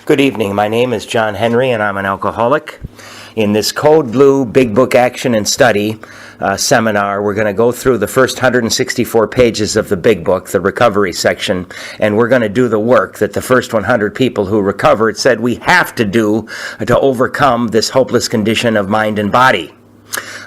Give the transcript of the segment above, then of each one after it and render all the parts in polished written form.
Good evening. My name is John Henry, and I'm an alcoholic. In this Code Blue Big Book Action and Study seminar, we're going to go through the first 164 pages of the Big Book, the recovery section, and we're going to do the work that the first 100 people who recovered said we have to do to overcome this hopeless condition of mind and body.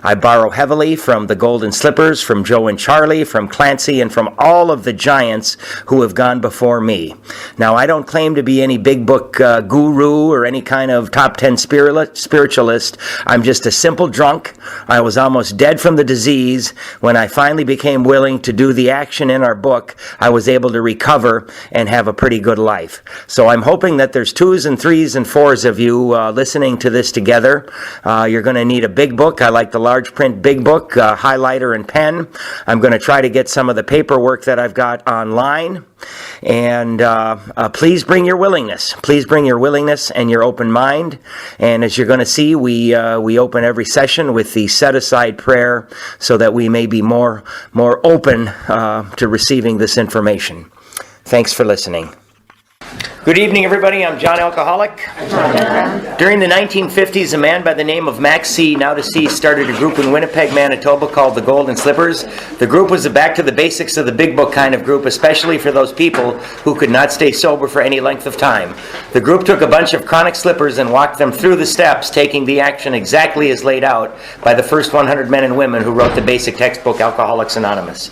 I borrow heavily from the Golden Slippers, from Joe and Charlie, from Clancy, and from all of the giants who have gone before me. Now, I don't claim to be any big book guru or any kind of top 10 spiritualist. I'm just a simple drunk. I was almost dead from the disease. When I finally became willing to do the action in our book, I was able to recover and have a pretty good life. So I'm hoping that there's 2s and 3s and 4s of you listening to this together. You're going to need a big book. I like the large print big book, highlighter and pen. I'm going to try to get some of the paperwork that I've got online. And please bring your willingness. Please bring your willingness and your open mind. And as you're going to see, we open every session with the set-aside prayer so that we may be more open to receiving this information. Thanks for listening. Good evening, everybody. I'm John Alcoholic. During the 1950s, a man by the name of Max C., now deceased, started a group in Winnipeg, Manitoba called the Golden Slippers. The group was a back to the basics of the big book kind of group, especially for those people who could not stay sober for any length of time. The group took a bunch of chronic slippers and walked them through the steps, taking the action exactly as laid out by the first 100 men and women who wrote the basic textbook, Alcoholics Anonymous.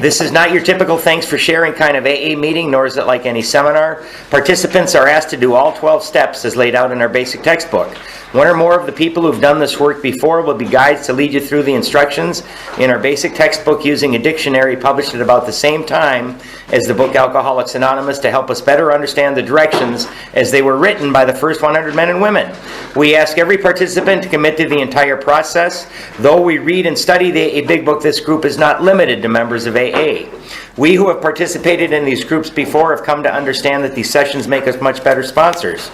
This is not your typical thanks for sharing kind of AA meeting, nor is it like any seminar. Participants are asked to do all 12 steps as laid out in our basic textbook. One or more of the people who've done this work before will be guides to lead you through the instructions in our basic textbook using a dictionary published at about the same time as the book Alcoholics Anonymous to help us better understand the directions as they were written by the first 100 men and women. We ask every participant to commit to the entire process. Though we read and study the AA Big Book, this group is not limited to members of AA. We who have participated in these groups before have come to understand that these sessions make us much better sponsors.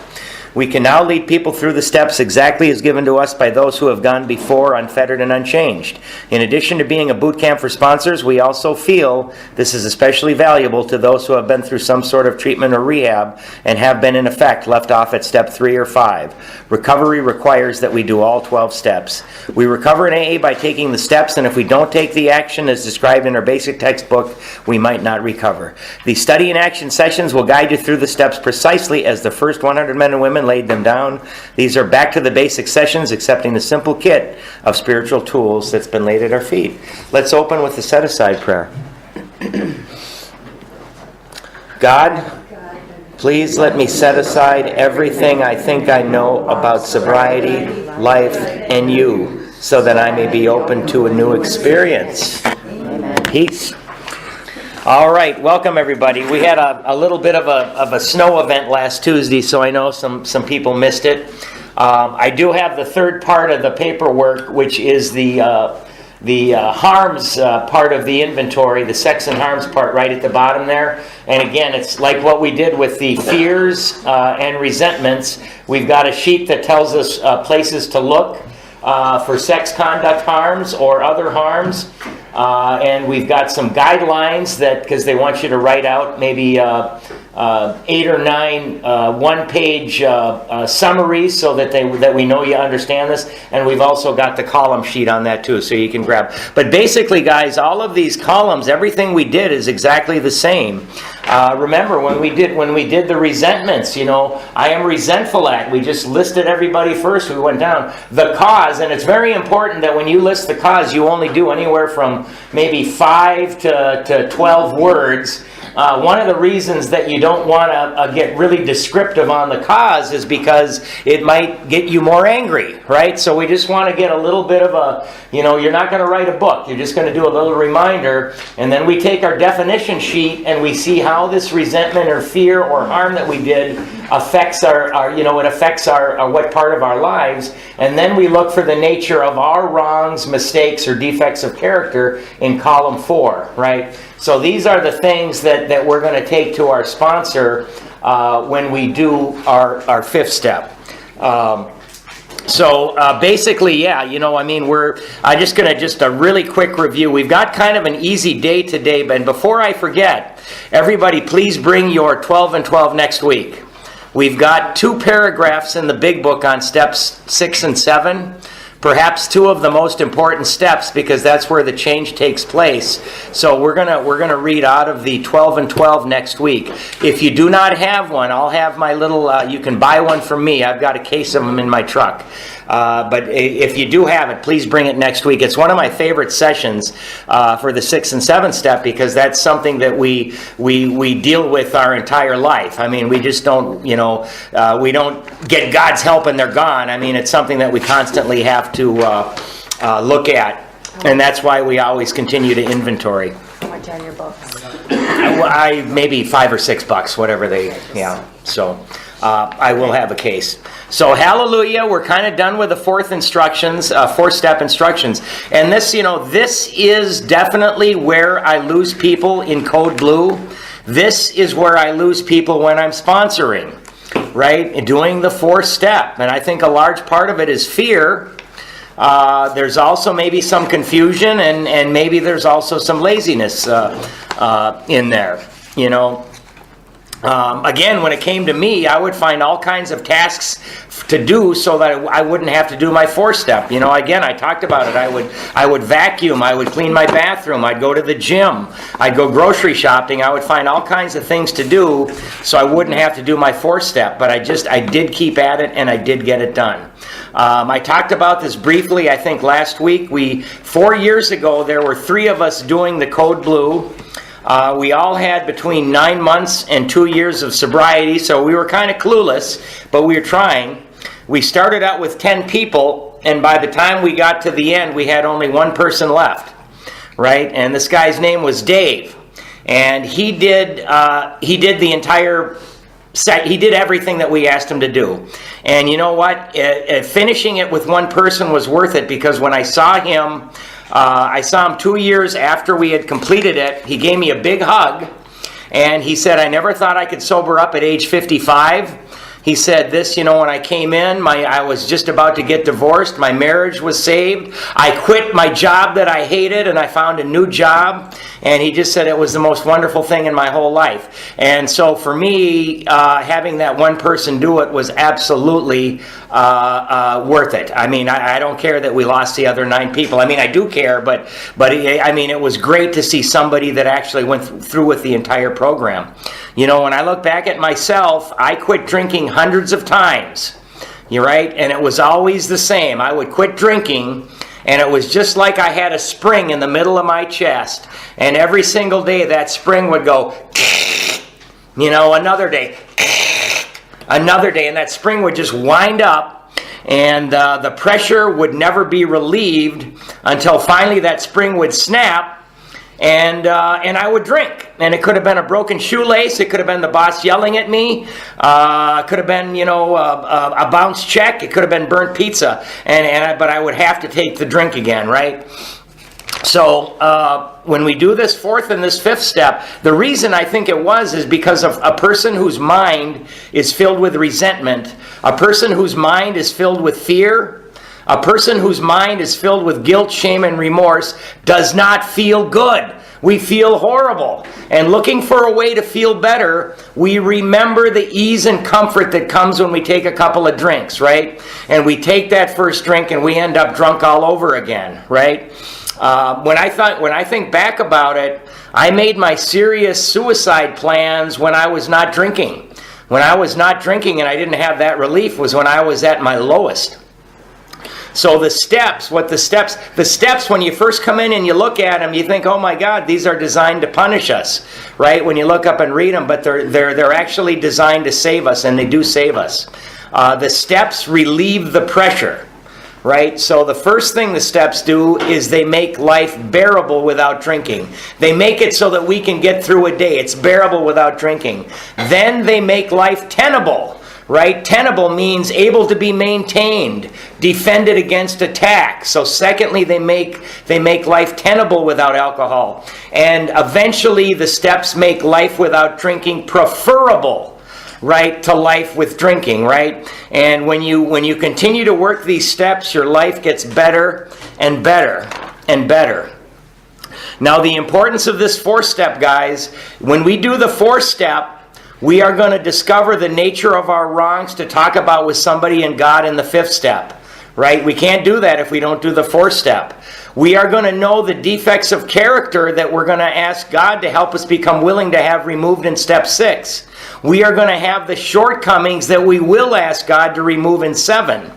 We can now lead people through the steps exactly as given to us by those who have gone before, unfettered and unchanged. In addition to being a boot camp for sponsors, we also feel this is especially valuable to those who have been through some sort of treatment or rehab and have been, in effect, left off at step 3 or 5. Recovery requires that we do all 12 steps. We recover in AA by taking the steps, and if we don't take the action as described in our basic textbook, we might not recover. The study and action sessions will guide you through the steps precisely as the first 100 men and women laid them down. These are back to the basic sessions, accepting the simple kit of spiritual tools that's been laid at our feet. Let's open with the set-aside prayer. God, please let me set aside everything I think I know about sobriety, life, and you, so that I may be open to a new experience. Peace. All right, welcome everybody. We had a little bit of a snow event last Tuesday, so I know some people missed it. I do have the third part of the paperwork, which is the harms part of the inventory, the sex and harms part right at the bottom there. And again, it's like what we did with the fears and resentments. We've got a sheet that tells us places to look for sex conduct harms or other harms. And we've got some guidelines that, because they want you to write out maybe 8 or 9 one-page summaries so that we know you understand this. And we've also got the column sheet on that too, so you can grab. But basically, guys, all of these columns, everything we did is exactly the same. Remember when we did the resentments, I am resentful at. We just listed everybody first. We went down the cause, and it's very important that when you list the cause, you only do anywhere from maybe 5 to 12 words. One of the reasons that you don't want to get really descriptive on the cause is because it might get you more angry, right? So we just want to get a little bit of a, you're not going to write a book. You're just going to do a little reminder. And then we take our definition sheet and we see how this resentment or fear or harm that we did affects it affects what part of our lives. And then we look for the nature of our wrongs, mistakes, or defects of character in column 4, right? So these are the things that we're going to take to our sponsor when we do our 5th step. So basically, yeah, we're just going to a really quick review. We've got kind of an easy day today, and before I forget, everybody please bring your 12 and 12 next week. We've got 2 paragraphs in the big book on steps 6 and 7. Perhaps 2 of the most important steps, because that's where the change takes place. So we're gonna read out of the 12 and 12 next week. If you do not have one, I'll have my little. You can buy one from me. I've got a case of them in my truck. But if you do have it, please bring it next week. It's one of my favorite sessions for the 6 and 7 step, because that's something that we deal with our entire life. I mean, we just don't, we don't get God's help and they're gone. I mean, it's something that we constantly have to look at, and that's why we always continue to inventory. How much are your books? I maybe $5 or $6, whatever they, So I will have a case. So hallelujah, we're kind of done with the 4th instructions, 4-step instructions, and this, this is definitely where I lose people in Code Blue. This is where I lose people when I'm sponsoring, right? Doing the 4th step, and I think a large part of it is fear. There's also maybe some confusion, and maybe there's also some laziness in there, Again, when it came to me, I would find all kinds of tasks to do so that I wouldn't have to do my 4-step. Again, I talked about it. I would vacuum. I would clean my bathroom. I'd go to the gym. I'd go grocery shopping. I would find all kinds of things to do so I wouldn't have to do my 4-step. But I did keep at it, and I did get it done. I talked about this briefly, I think, last week. 4 years ago, there were 3 of us doing the Code Blue. We all had between 9 months and 2 years of sobriety, so we were kind of clueless, but we were trying. We started out with 10 people, and by the time we got to the end, we had only 1 person left, right? And this guy's name was Dave, and he did the entire set. He did everything that we asked him to do. And you know what? Finishing it with 1 person was worth it, because when I saw him 2 years after we had completed it. He gave me a big hug, and he said, I never thought I could sober up at age 55. He said this, when I came in, I was just about to get divorced. My marriage was saved. I quit my job that I hated, and I found a new job. And he just said it was the most wonderful thing in my whole life. And so for me, having that 1 person do it was absolutely worth it. I mean, I don't care that we lost the other 9 people. I mean, I do care, but it was great to see somebody that actually went through with the entire program. When I look back at myself, I quit drinking hundreds of times. You're right? And it was always the same. I would quit drinking, and it was just like I had a spring in the middle of my chest. And every single day that spring would go, another day, and that spring would just wind up, and the pressure would never be relieved until finally that spring would snap, and I would drink. And it could have been a broken shoelace. It could have been the boss yelling at me. It could have been, a bounced check. It could have been burnt pizza. But I would have to take the drink again, right? So when we do this 4th and this 5th step, the reason I think it is because of a person whose mind is filled with resentment, a person whose mind is filled with fear, a person whose mind is filled with guilt, shame, and remorse does not feel good. We feel horrible. And looking for a way to feel better, we remember the ease and comfort that comes when we take a couple of drinks, right? And we take that first drink and we end up drunk all over again, right? When I think back about it, I made my serious suicide plans when I was not drinking. When I was not drinking and I didn't have that relief was when I was at my lowest. So the steps, when you first come in and you look at them, you think, oh my God, these are designed to punish us, right? When you look up and read them, but they're actually designed to save us, and they do save us. The steps relieve the pressure, right? So the first thing the steps do is they make life bearable without drinking. They make it so that we can get through a day. It's bearable without drinking. Then they make life tenable. Right? Tenable means able to be maintained, defended against attack. So secondly, they make life tenable without alcohol. And eventually the steps make life without drinking preferable, right, to life with drinking, right? And when you continue to work these steps, your life gets better and better and better. Now the importance of this 4-step, guys, when we do the 4-step, We are going to discover the nature of our wrongs to talk about with somebody and God in the 5th step, right? We can't do that if we don't do the 4th step. We are going to know the defects of character that we're going to ask God to help us become willing to have removed in step 6. We are going to have the shortcomings that we will ask God to remove in 7.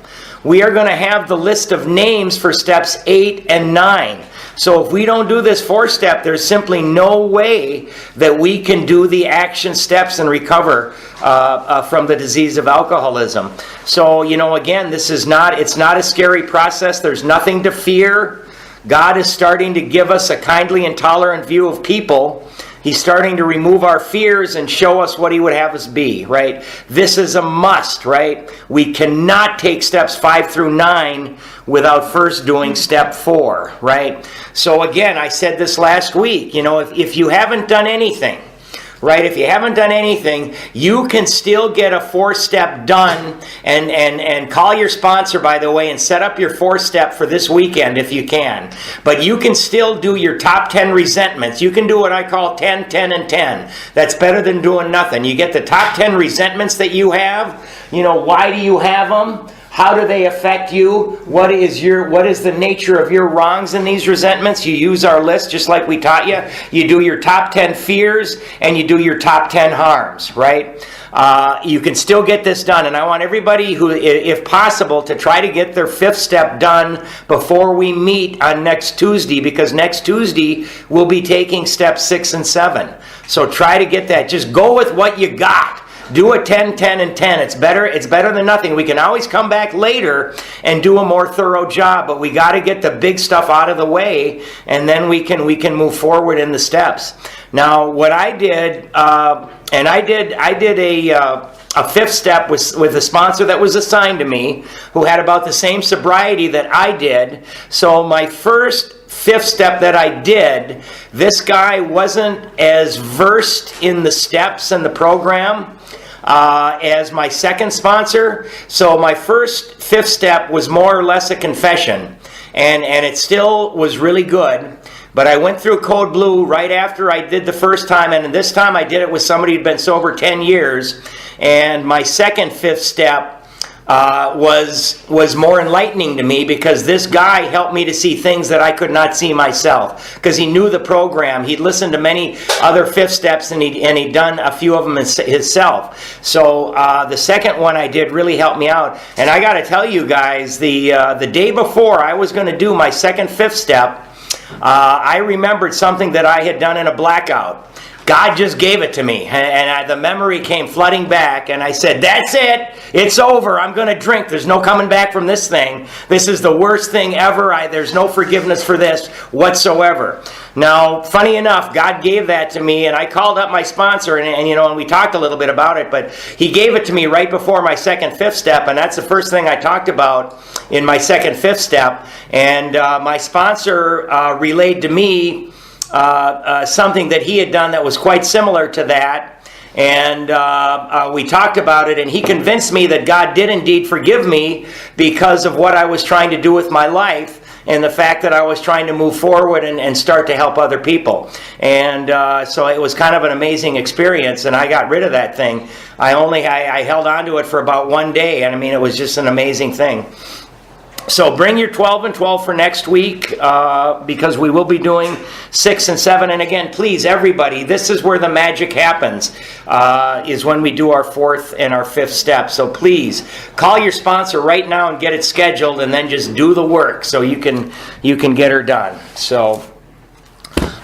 We are going to have the list of names for steps 8 and 9. So if we don't do this 4th step, there's simply no way that we can do the action steps and recover from the disease of alcoholism. So, again, it's not a scary process. There's nothing to fear. God is starting to give us a kindly and tolerant view of people. He's starting to remove our fears and show us what He would have us be, right? This is a must, right? We cannot take steps 5 through 9 without first doing step 4, right? So again, I said this last week, if you haven't done anything, right? If you haven't done anything, you can still get a 4th step done and call your sponsor, by the way, and set up your 4th step for this weekend if you can. But you can still do your top 10 resentments. You can do what I call 10, 10, and 10. That's better than doing nothing. You get the top 10 resentments that you have. Why do you have them? How do they affect you? What is the nature of your wrongs in these resentments? You use our list just like we taught you. You do your top 10 fears and you do your top 10 harms, right? You can still get this done, and I want everybody who, if possible, to try to get their 5th step done before we meet on next Tuesday, because next Tuesday we'll be taking steps 6 and 7. So try to get that. Just go with what you got. Do a 10, 10, and 10. It's better than nothing. We can always come back later and do a more thorough job, but we got to get the big stuff out of the way, and then we can move forward in the steps. Now, what I did, I did a 5th step with a sponsor that was assigned to me, who had about the same sobriety that I did. So my first 5th step that I did, this guy wasn't as versed in the steps and the program as my second sponsor. So my first 5th step was more or less a confession, and it still was really good. But I went through Code Blue right after I did the first time, and this time I did it with somebody who'd been sober 10 years. And my second 5th step was more enlightening to me, because this guy helped me to see things that I could not see myself, because he knew the program. He'd listened to many other 5th steps, and he'd done a few of them himself. So the second one I did really helped me out. And I got to tell you guys, the day before I was going to do my second 5th step, I remembered something that I had done in a blackout. God just gave it to me, and the memory came flooding back, and I said, that's it, it's over, I'm going to drink, there's no coming back from this thing, this is the worst thing ever, there's no forgiveness for this whatsoever. Now, funny enough, God gave that to me, and I called up my sponsor, and we talked a little bit about it, but he gave it to me right before my second 5th step, and that's the first thing I talked about in my second 5th step, and my sponsor relayed to me something that he had done that was quite similar to that, and we talked about it, and he convinced me that God did indeed forgive me because of what I was trying to do with my life, and the fact that I was trying to move forward and start to help other people. And so it was kind of an amazing experience, and I got rid of that thing. I held on to it for about 1 day, and it was just an amazing thing. So bring your 12 and 12 for next week, because we will be doing 6 and 7. And again, please, everybody, this is where the magic happens, is when we do our 4th and our 5th step. So please, call your sponsor right now and get it scheduled, and then just do the work so you can get her done. So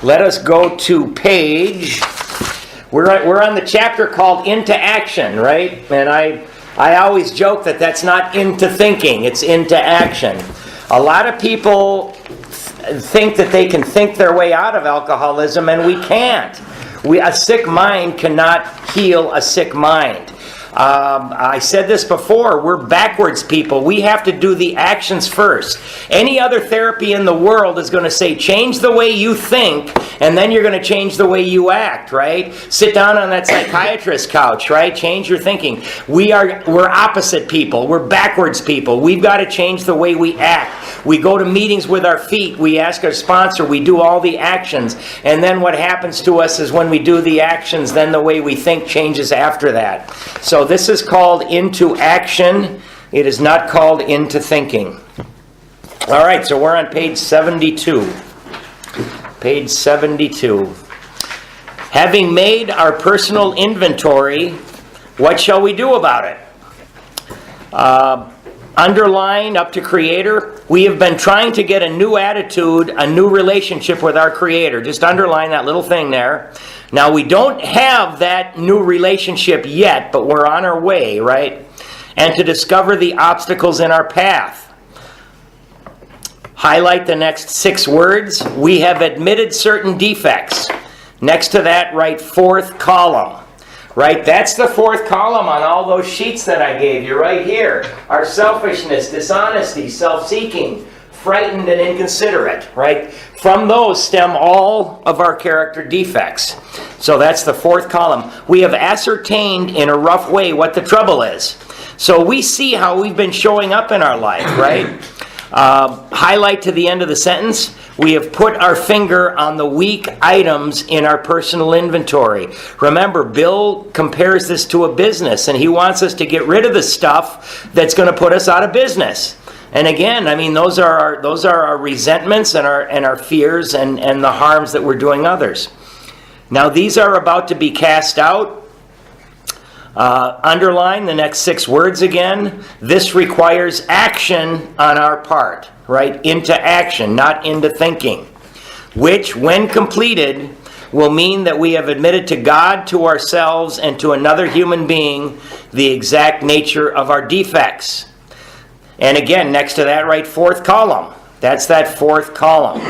let us go to page. We're on the chapter called Into Action, right? And I always joke that that's not into thinking, it's into action. A lot of people think that they can think their way out of alcoholism, and we can't. A sick mind cannot heal a sick mind. I said this before, we're backwards people. We have to do the actions first. Any other therapy in the world is going to say, change the way you think, and then you're going to change the way you act, right? Sit down on that psychiatrist couch, right? Change your thinking. We're opposite people. We're backwards people. We've got to change the way we act. We go to meetings with our feet. We ask our sponsor. We do all the actions. And then what happens to us is when we do the actions, then the way we think changes after that. So this is called into action. It is not called into thinking. All right, so we're on page 72. Page 72. Having made our personal inventory, what shall we do about it? Underline up to Creator. We have been trying to get a new attitude, a new relationship with our Creator. Just underline that little thing there. Now, we don't have that new relationship yet, but we're on our way, right? And to discover the obstacles in our path. Highlight the next 6 words. We have admitted certain defects. Next to that, write 4th column. Right? That's the 4th column on all those sheets that I gave you right here. Our selfishness, dishonesty, self-seeking, frightened and inconsiderate. Right? From those stem all of our character defects. So that's the 4th column. We have ascertained in a rough way what the trouble is. So we see how we've been showing up in our life, right? Highlight to the end of the sentence. We have put our finger on the weak items in our personal inventory. Remember, Bill compares this to a business, and he wants us to get rid of the stuff that's going to put us out of business. And again, I mean, those are our resentments and our fears and the harms that we're doing others. Now, these are about to be cast out. Underline the next 6 words again. This requires action on our part, right? Into action, not into thinking. Which, when completed, will mean that we have admitted to God, to ourselves, and to another human being the exact nature of our defects. And again, next to that, write 4th column. That's that 4th column.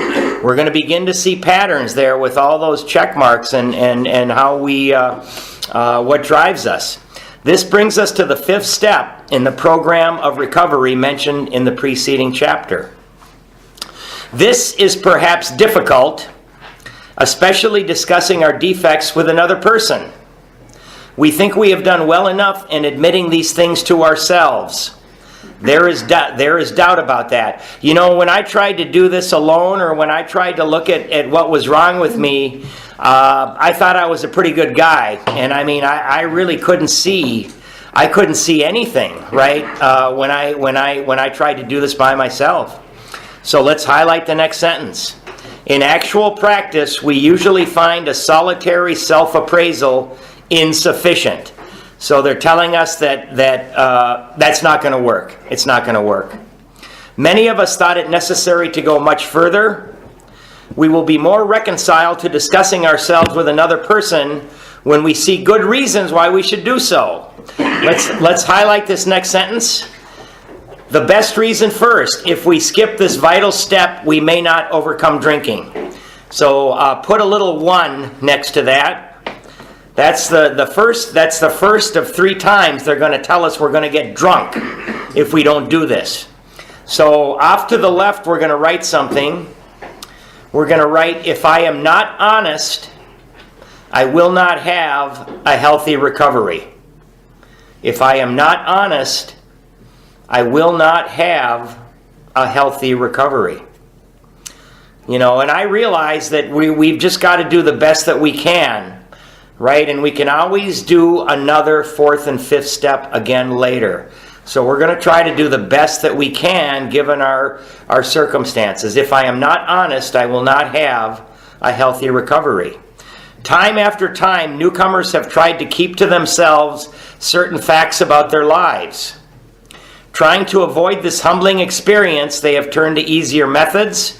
We're going to begin to see patterns there with all those check marks and how we... what drives us. This brings us to the 5th step in the program of recovery mentioned in the preceding chapter. This is perhaps difficult, especially discussing our defects with another person. We think we have done well enough in admitting these things to ourselves. There is doubt about that. You know, when I tried to do this alone, or when I tried to look at what was wrong with me, I thought I was a pretty good guy. And I mean, I really couldn't see anything, right? When I tried to do this by myself. So let's highlight the next sentence. In actual practice, we usually find a solitary self-appraisal insufficient. So they're telling us that that's not going to work. It's not going to work. Many of us thought it necessary to go much further. We will be more reconciled to discussing ourselves with another person when we see good reasons why we should do so. Let's highlight this next sentence. The best reason first. If we skip this vital step, we may not overcome drinking. So put a little 1 next to that. That's the first of 3 times they're going to tell us we're going to get drunk if we don't do this. So off to the left, we're going to write something. We're going to write, if I am not honest, I will not have a healthy recovery. If I am not honest, I will not have a healthy recovery. You know, and I realize that we've just got to do the best that we can. Right? And we can always do another 4th and 5th step again later. So we're going to try to do the best that we can given our circumstances. If I am not honest, I will not have a healthy recovery. Time after time, newcomers have tried to keep to themselves certain facts about their lives. Trying to avoid this humbling experience, they have turned to easier methods.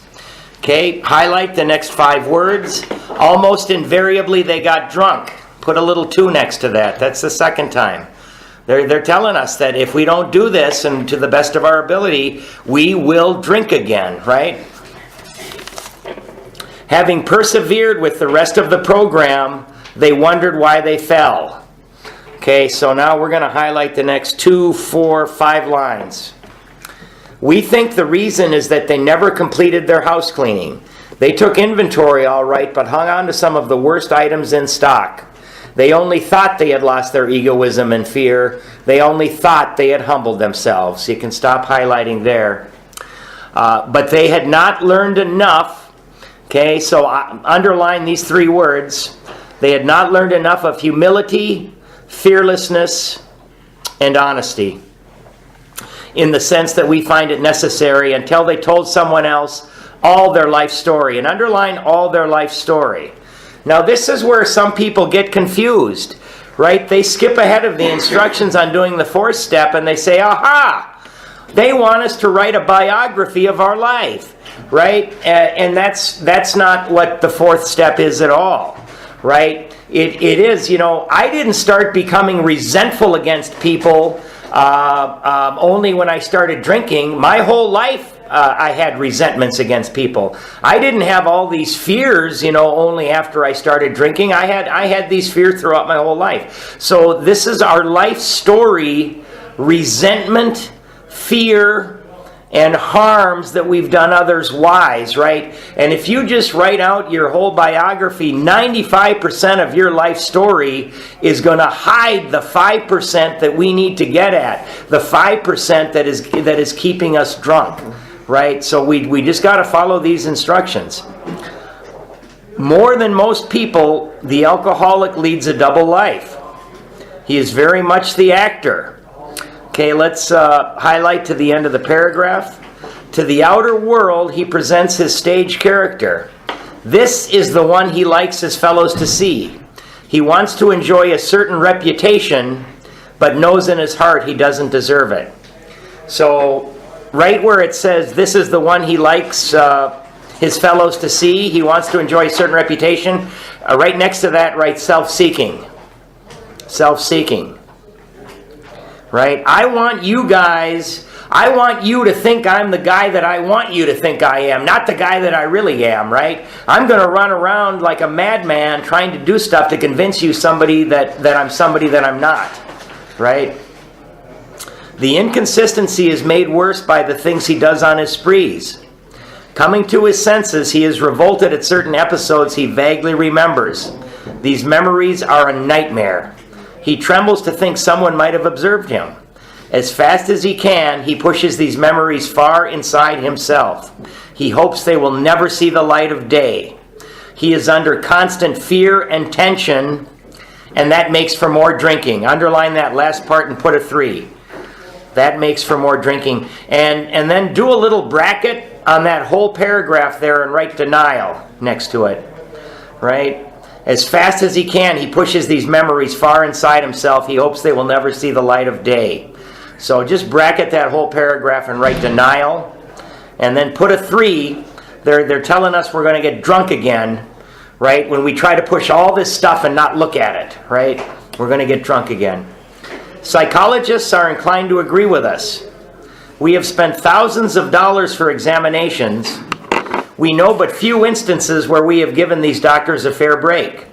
Okay, highlight the next 5 words. Almost invariably they got drunk. Put a little 2 next to that. That's the 2nd time. They're telling us that if we don't do this, and to the best of our ability, we will drink again, right? Having persevered with the rest of the program, they wondered why they fell. Okay, so now we're going to highlight the next 2, 4, 5 lines. We think the reason is that they never completed their house cleaning. They took inventory all right, but hung on to some of the worst items in stock. They only thought they had lost their egoism and fear. They only thought they had humbled themselves. You can stop highlighting there. But they had not learned enough. Okay, so underline these 3 words. They had not learned enough of humility, fearlessness, and honesty, in the sense that we find it necessary until they told someone else all their life story. And underline all their life story. Now this is where some people get confused, right? They skip ahead of the instructions on doing the 4th step and they say, aha! They want us to write a biography of our life, right? And that's not what the 4th step is at all, right? It is, I didn't start becoming resentful against people only when I started drinking. My whole life I had resentments against people. I didn't have all these fears, only after I started drinking. I had these fears throughout my whole life. So this is our life story: resentment, fear, and harms that we've done others wise, right? And if you just write out your whole biography, 95% of your life story is going to hide the 5% that we need to get at, the 5% that is keeping us drunk, right? So we just got to follow these instructions. More than most people, the alcoholic leads a double life. He is very much the actor. Okay, let's highlight to the end of the paragraph. To the outer world, he presents his stage character. This is the one he likes his fellows to see. He wants to enjoy a certain reputation, but knows in his heart he doesn't deserve it. So, right where it says, this is the one he likes his fellows to see, he wants to enjoy a certain reputation, right next to that, write self-seeking. Self-seeking. Right? I want you to think I'm the guy that I want you to think I am, not the guy that I really am, right? I'm going to run around like a madman trying to do stuff to convince you that I'm somebody that I'm not, right? The inconsistency is made worse by the things he does on his sprees. Coming to his senses, he is revolted at certain episodes he vaguely remembers. These memories are a nightmare. He trembles to think someone might have observed him. As fast as he can, he pushes these memories far inside himself. He hopes they will never see the light of day. He is under constant fear and tension, and that makes for more drinking. Underline that last part and put a 3. That makes for more drinking. And then do a little bracket on that whole paragraph there and write denial next to it. Right? As fast as he can, he pushes these memories far inside himself. He hopes they will never see the light of day. So just bracket that whole paragraph and write denial. And then put a 3. They're telling us we're going to get drunk again, right? When we try to push all this stuff and not look at it, right? We're going to get drunk again. Psychologists are inclined to agree with us. We have spent thousands of dollars for examinations. We know but few instances where we have given these doctors a fair break.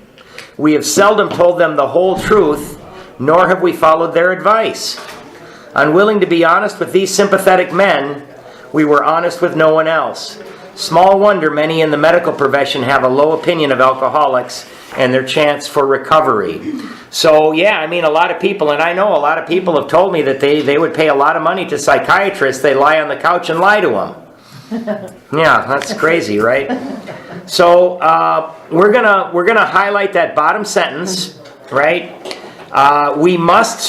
We have seldom told them the whole truth, nor have we followed their advice. Unwilling to be honest with these sympathetic men, we were honest with no one else. Small wonder many in the medical profession have a low opinion of alcoholics and their chance for recovery. So, yeah, a lot of people, and I know a lot of people have told me that they would pay a lot of money to psychiatrists. They lie on the couch and lie to them. Yeah, that's crazy, right? So we're gonna highlight that bottom sentence, right? We must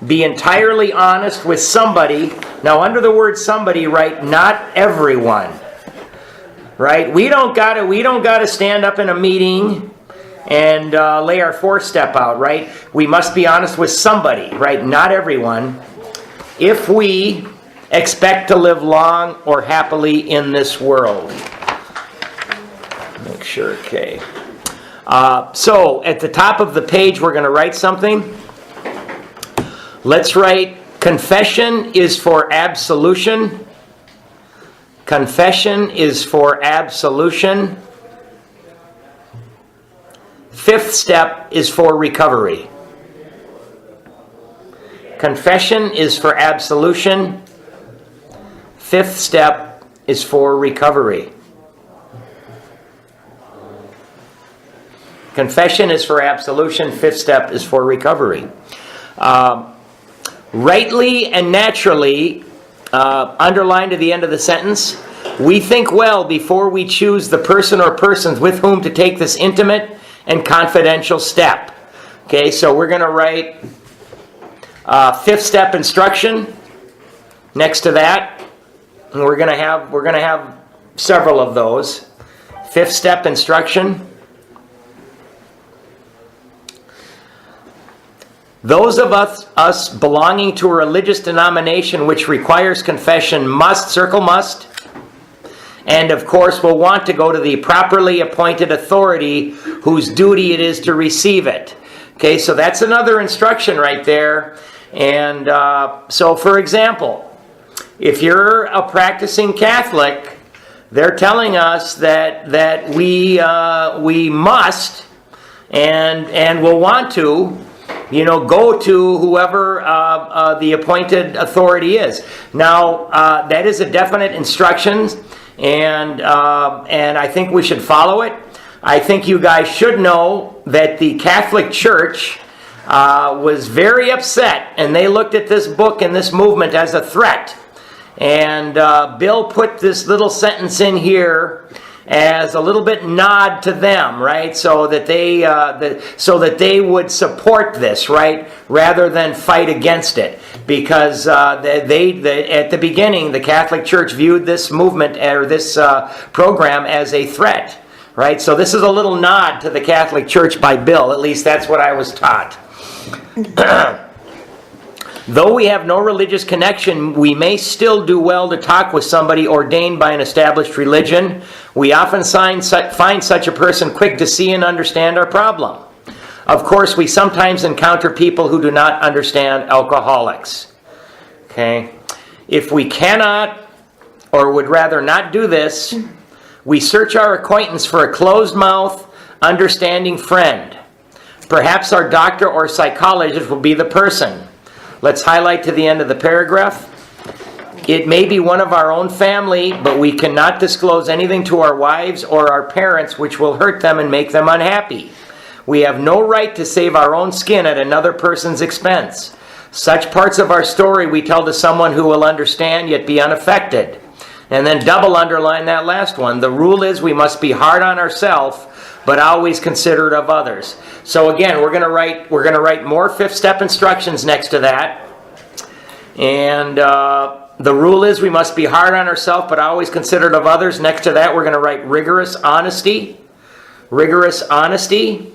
be entirely honest with somebody. Now, under the word somebody, write not everyone. Right? We don't gotta stand up in a meeting and lay our 4th step out, right? We must be honest with somebody, right? Not everyone. If we expect to live long or happily in this world. Make sure, okay. So, at the top of the page, we're going to write something. Let's write, confession is for absolution. Confession is for absolution. 5th step is for recovery. confession is for absolution. Fifth step is for recovery. Confession is for absolution. Fifth step is for recovery. Rightly and naturally, underlined at the end of the sentence, we think well before we choose the person or persons with whom to take this intimate and confidential step. Okay, so we're going to write fifth step instruction next to that, and we're going to have several of those. Fifth step instruction. Those of us belonging to a religious denomination which requires confession must, circle must, and of course will want to go to the properly appointed authority whose duty it is to receive it. Okay, so that's another instruction right there. And so for example, if you're a practicing Catholic, they're telling us that we must and will want to, go to whoever the appointed authority is. Now, that is a definite instruction, and I think we should follow it. I think you guys should know that the Catholic Church was very upset, and they looked at this book and this movement as a threat. And Bill put this little sentence in here as a little bit nod to them, right? So that they would support this, right, rather than fight against it, because at the beginning the Catholic Church viewed this movement or this program as a threat, right? So this is a little nod to the Catholic Church by Bill. At least that's what I was taught. Though we have no religious connection, we may still do well to talk with somebody ordained by an established religion. We often find such a person quick to see and understand our problem. Of course, we sometimes encounter people who do not understand alcoholics. Okay? If we cannot or would rather not do this, we search our acquaintance for a closed-mouth, understanding friend. Perhaps our doctor or psychologist will be the person. Let's highlight to the end of the paragraph. It may be one of our own family, but we cannot disclose anything to our wives or our parents which will hurt them and make them unhappy. We have no right to save our own skin at another person's expense. Such parts of our story we tell to someone who will understand yet be unaffected. And then double underline that last one. The rule is we must be hard on ourselves, but always considerate of others. So again, we're going to write more fifth step instructions next to that. And the rule is we must be hard on ourselves, but always considerate of others. Next to that, we're going to write rigorous honesty. Rigorous honesty.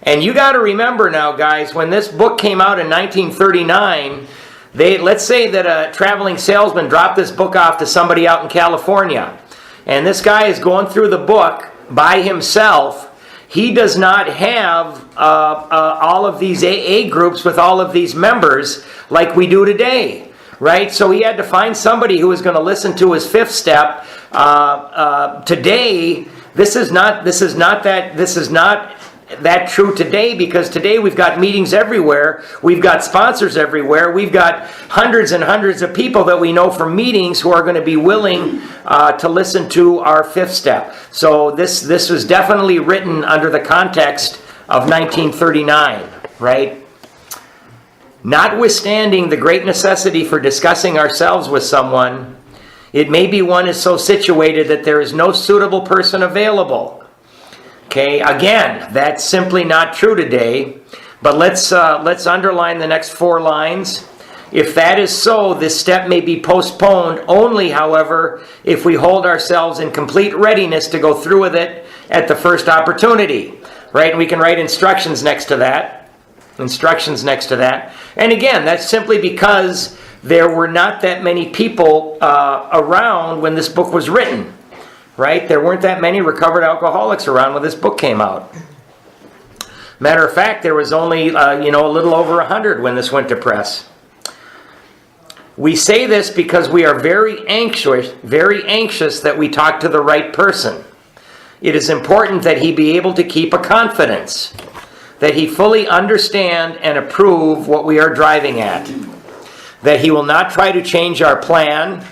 And you got to remember now, guys, when this book came out in 1939, let's say that a traveling salesman dropped this book off to somebody out in California. And this guy is going through the book by himself. He does not have all of these AA groups with all of these members like we do today, right? So he had to find somebody who was going to listen to his fifth step. Today, this is not that true today, because today we've got meetings everywhere, we've got sponsors everywhere, we've got hundreds and hundreds of people that we know from meetings who are going to be willing to listen to our fifth step. So this was definitely written under the context of 1939, right? Notwithstanding the great necessity for discussing ourselves with someone, it may be one is so situated that there is no suitable person available. Okay, again, that's simply not true today, but let's underline the next 4 lines. If that is so, this step may be postponed only, however, if we hold ourselves in complete readiness to go through with it at the first opportunity. Right? And we can write instructions next to that. Instructions next to that. And again, that's simply because there were not that many people around when this book was written. Right? There weren't that many recovered alcoholics around when this book came out. Matter of fact, there was only a little over 100 when this went to press. We say this because we are very anxious that we talk to the right person. It is important that he be able to keep a confidence. that he fully understand and approve what we are driving at. That he will not try to change our plan.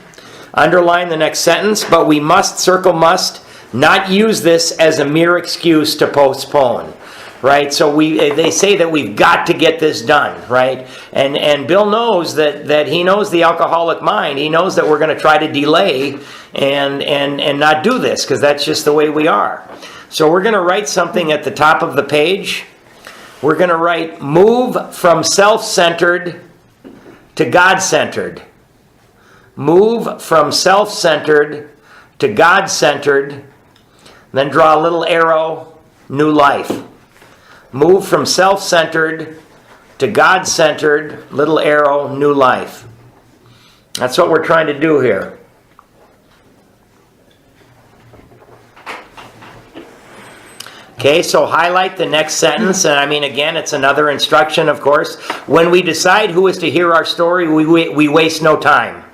Underline the next sentence, but we must, circle must, not use this as a mere excuse to postpone. Right? So they say that we've got to get this done, right? And Bill knows that he knows the alcoholic mind. He knows that we're going to try to delay and not do this, because that's just the way we are. So we're going to write something at the top of the page. We're going to write, move from self-centered to God-centered. Move from self-centered to God-centered. Then draw a little arrow, new life. Move from self-centered to God-centered, little arrow, new life. That's what we're trying to do here. Okay, so highlight the next sentence. And I mean, again, it's another instruction, of course. When we decide who is to hear our story, we waste no time.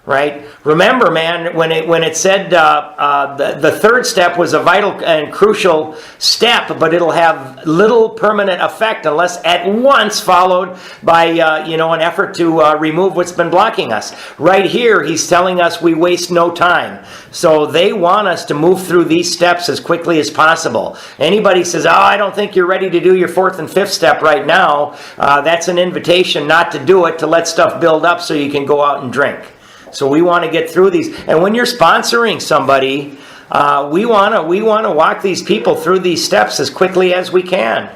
Right? Remember, man, when it said the third step was a vital and crucial step, but it'll have little permanent effect unless at once followed by an effort to remove what's been blocking us. Right here, he's telling us we waste no time. So they want us to move through these steps as quickly as possible. Anybody says, "Oh, I don't think you're ready to do your fourth and fifth step right now," that's an invitation not to do it, to let stuff build up so you can go out and drink. So we want to get through these. And when you're sponsoring somebody, we want to walk these people through these steps as quickly as we can.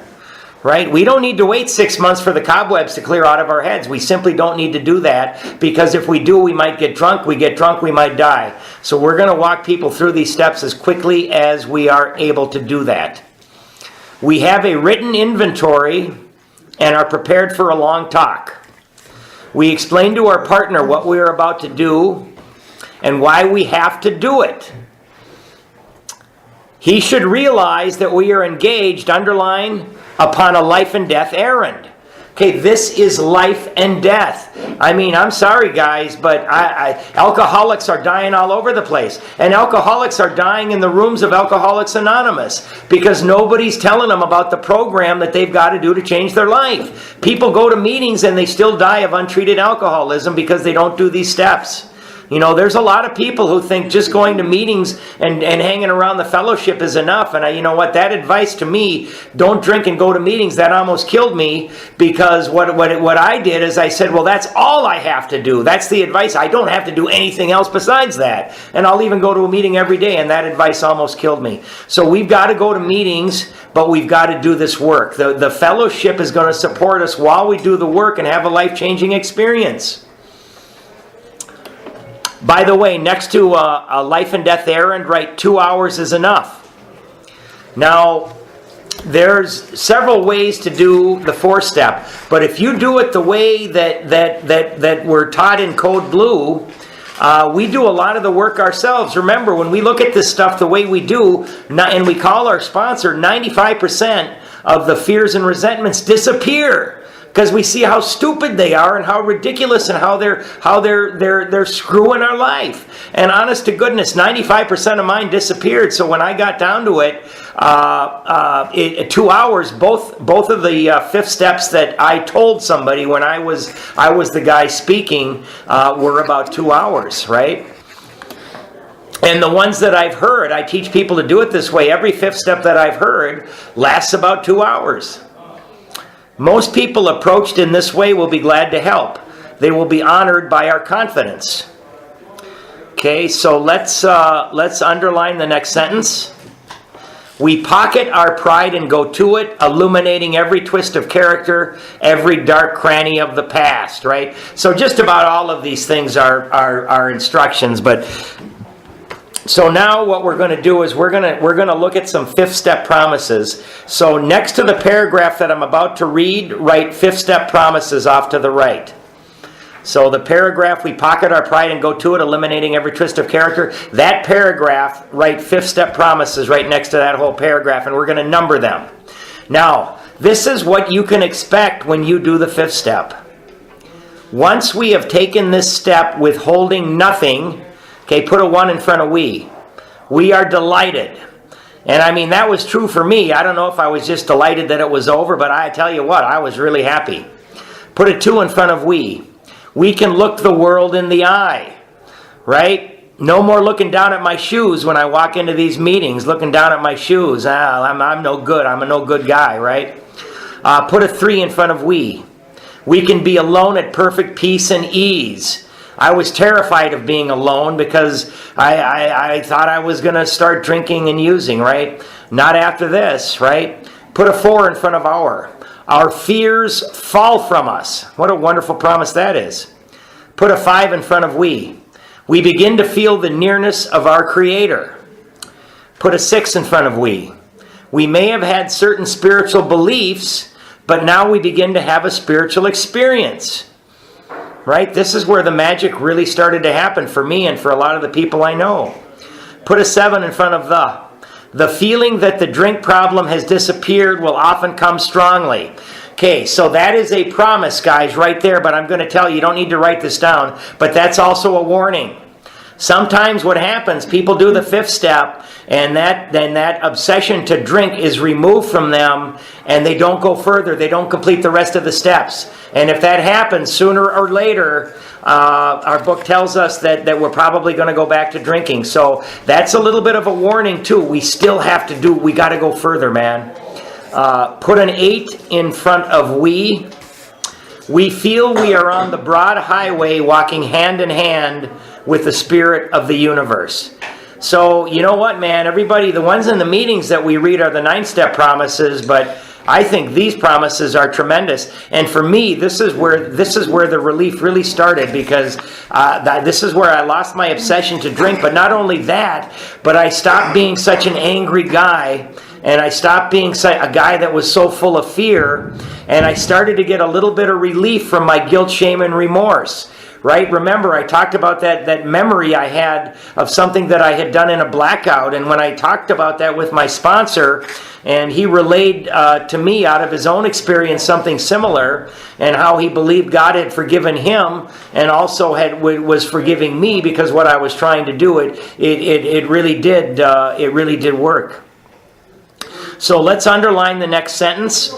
Right? We don't need to wait 6 months for the cobwebs to clear out of our heads. We simply don't need to do that, because if we do, we might get drunk. We get drunk, we might die. So we're going to walk people through these steps as quickly as we are able to do that. We have a written inventory and are prepared for a long talk. We explain to our partner what we are about to do and why we have to do it. He should realize that we are engaged, underline, upon a life and death errand. Okay, this is life and death. I mean, I'm sorry, guys, but alcoholics are dying all over the place. And alcoholics are dying in the rooms of Alcoholics Anonymous because nobody's telling them about the program that they've got to do to change their life. People go to meetings and they still die of untreated alcoholism because they don't do these steps. You know, there's a lot of people who think just going to meetings and hanging around the fellowship is enough. And you know what? That advice to me, don't drink and go to meetings, that almost killed me, because what I did is I said, well, that's all I have to do. That's the advice. I don't have to do anything else besides that. And I'll even go to a meeting every day, and that advice almost killed me. So we've got to go to meetings, but we've got to do this work. The fellowship is going to support us while we do the work and have a life-changing experience. By the way, next to a life and death errand, write 2 hours is enough. Now, there's several ways to do the 4th step, but if you do it the way that we're taught in Code Blue, we do a lot of the work ourselves. Remember, when we look at this stuff the way we do, and we call our sponsor, 95% of the fears and resentments disappear. Because we see how stupid they are and how ridiculous and how they're screwing our life. And honest to goodness, 95% of mine disappeared. So when I got down to it, 2 hours, both of the 5th steps that I told somebody when I was the guy speaking were about 2 hours, right? And the ones that I've heard, I teach people to do it this way. Every 5th step that I've heard lasts about 2 hours. Most people approached in this way will be glad to help. They will be honored by our confidence. Okay, so let's underline the next sentence. We pocket our pride and go to it, illuminating every twist of character, every dark cranny of the past, right? So just about all of these things are instructions, but so now what we're going to do is we're going to look at some 5th step promises. So next to the paragraph that I'm about to read, write 5th step promises off to the right. So the paragraph, we pocket our pride and go to it, eliminating every twist of character. That paragraph, write 5th step promises right next to that whole paragraph, and we're going to number them. Now, this is what you can expect when you do the 5th step. Once we have taken this step withholding nothing, okay, put a 1 in front of we. We are delighted. And I mean, that was true for me. I don't know if I was just delighted that it was over, but I tell you what, I was really happy. Put a 2 in front of we. We can look the world in the eye, right? No more looking down at my shoes when I walk into these meetings, looking down at my shoes. I'm no good. I'm a no good guy, right? Put a 3 in front of we. We can be alone at perfect peace and ease. I was terrified of being alone because I thought I was going to start drinking and using, right? Not after this, right? Put a 4 in front of our. Our fears fall from us. What a wonderful promise that is. Put a 5 in front of we. We begin to feel the nearness of our Creator. Put a 6 in front of we. We may have had certain spiritual beliefs, but now we begin to have a spiritual experience. Right? This is where the magic really started to happen for me and for a lot of the people I know. Put a 7 in front of the. The feeling that the drink problem has disappeared will often come strongly. Okay, so that is a promise, guys, right there, but I'm going to tell you, you don't need to write this down, but that's also a warning. Sometimes what happens, people do the 5th step, and that obsession to drink is removed from them, and they don't go further. They don't complete the rest of the steps. And if that happens sooner or later, our book tells us that we're probably going to go back to drinking. So that's a little bit of a warning, too. We still have to we got to go further, man. Put an 8 in front of we. We feel we are on the broad highway walking hand in hand with the Spirit of the universe. So, you know what, man? Everybody, the ones in the meetings that we read are the 9-step promises, but I think these promises are tremendous. And for me, this is where the relief really started, because this is where I lost my obsession to drink. But not only that, but I stopped being such an angry guy, and I stopped being a guy that was so full of fear, and I started to get a little bit of relief from my guilt, shame, and remorse. Right? Remember, I talked about that memory I had of something that I had done in a blackout. And when I talked about that with my sponsor, and he relayed to me out of his own experience something similar, and how he believed God had forgiven him and also was forgiving me because what I was trying to do, it really did work. So let's underline the next sentence.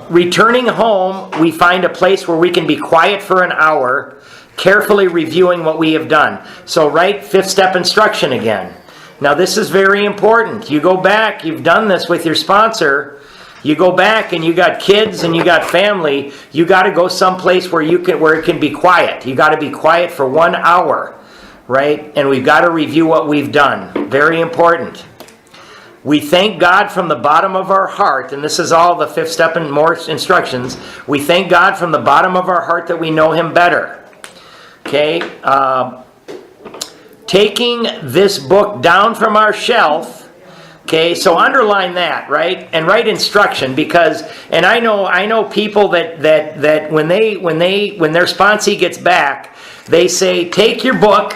Returning home, we find a place where we can be quiet for an hour, carefully reviewing what we have done. So write 5th step instruction again. Now this is very important. You go back, you've done this with your sponsor, you go back and you got kids and you got family, you got to go someplace where it can be quiet. You got to be quiet for 1 hour, right? And we've got to review what we've done. Very important. We thank God from the bottom of our heart, and this is all the 5th step and more instructions. We thank God from the bottom of our heart that we know Him better. Okay? Taking this book down from our shelf. Okay, so underline that, right? And write instruction, because, and I know people that when their sponsee gets back, they say, take your book,